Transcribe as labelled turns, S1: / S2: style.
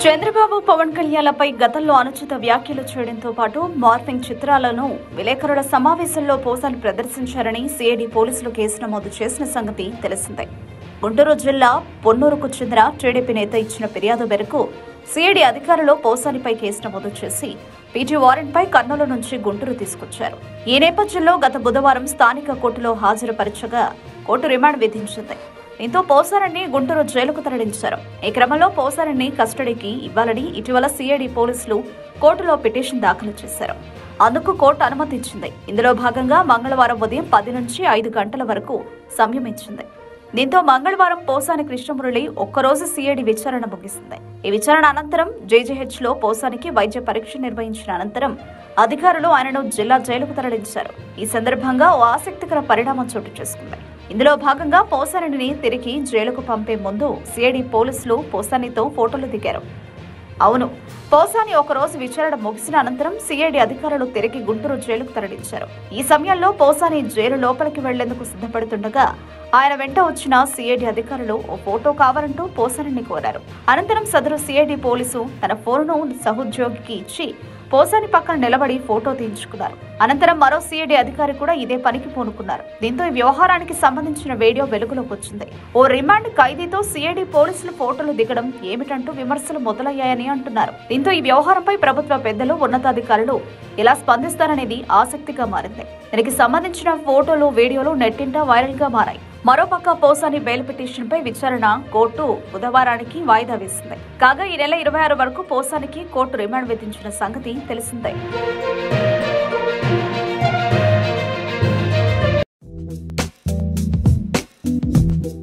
S1: చంద్రబాబు పవన్ కళ్యాణ్లపై గతంలో అనుచిత వ్యాఖ్యలు చేయడంతో పాటు మార్ఫింగ్ చిత్రాలను విలేకరుల సమావేశంలో పోసాని ప్రదర్శించారని సిఐడి పోలీసులు కేసు నమోదు చేసిన సంగతి తెలిసిందే. గుంటూరు జిల్లా పొన్నూరుకు చెందిన టీడీపీ నేత ఇచ్చిన ఫిర్యాదు మేరకు సిఐడి అధికారులు పోసానిపై కేసు నమోదు చేసి పీటీ వారెంట్పై కర్నూలు నుంచి గుంటూరు తీసుకొచ్చారు. ఈ నేపథ్యంలో గత బుధవారం స్థానిక కోర్టులో హాజరుపరచగా కోర్టు రిమాండ్ విధించింది. దీంతో పోసానిని గుంటూరు జైలుకు తరలించారు. ఈ క్రమంలో పోసానిని కస్టడీకి ఇవ్వాలని ఇటీవల సిఐడి పోలీసులు కోర్టులో పిటిషన్ దాఖలు చేశారు. అందుకు కోర్టు అనుమతి ఇచ్చింది. ఇందులో భాగంగా మంగళవారం ఉదయం 10 నుంచి 5 గంటల వరకు సమయం ఇచ్చింది. దీంతో మంగళవారం పోసాని కృష్ణమురళి ఒక్కరోజు సిఐడి విచారణ ముగిసింది. ఈ విచారణ అనంతరం జేజీహెచ్ లో పోసానికి వైద్య పరీక్ష నిర్వహించిన అనంతరం అధికారులు ఆయనను జిల్లా జైలుకు తరలించారు. ఈ సందర్భంగా ఓ ఆసక్తికర పరిణామం చోటు చేసుకుంది. ఇందులో భాగంగా పోసానిని తిరిగి జైలుకు పంపే ముందు సిఐడి పోలీసులు పోసానితో ఫోటోలు దిగారు. అవును, పోసాని ఒకరోజు విచారణ ముగిసిన అనంతరం సిఐడి అధికారులు తిరిగి గుంటూరు జైలుకు తరలించారు. ఈ సమయంలో పోసాని జైలు లోపలికి వెళ్లేందుకు సిద్ధపడుతుండగా ఆయన వెంట వచ్చిన సిఐడి అధికారులు ఓ ఫోటో కావాలంటూ పోసానిని కోరారు. అనంతరం సదరు సిఐడి పోలీసు తన ఫోన్ను సహోద్యోగికి ఇచ్చి పోసాని పక్కన నిలబడి ఫోటో తీయించుకున్నారు. అనంతరం మరో సిఐడి అధికారి కూడా ఇదే పనికి పూనుకున్నారు. దీంతో ఈ వ్యవహారానికి సంబంధించిన వీడియో వెలుగులోకి వచ్చింది. ఓ రిమాండ్ ఖైదీతో సిఐడి పోలీసులు ఫోటోలు దిగడం ఏమిటంటూ విమర్శలు మొదలయ్యాయని అంటున్నారు. దీంతో ఈ వ్యవహారంపై ప్రభుత్వ పెద్దలు, ఉన్నతాధికారులు ఎలా స్పందిస్తారనేది ఆసక్తిగా మారింది. దీనికి సంబంధించిన ఫోటోలు, వీడియోలు నెట్టింట వైరల్ గా మారాయి. మరోపక్క పోసాని బెయిల్ పిటిషన్ పై విచారణ కోర్టు బుధవారానికి వాయిదా వేసింది. కాగా ఈ నెల 26 వరకు పోసానికి కోర్టు రిమాండ్ విధించిన సంగతి తెలిసిందే.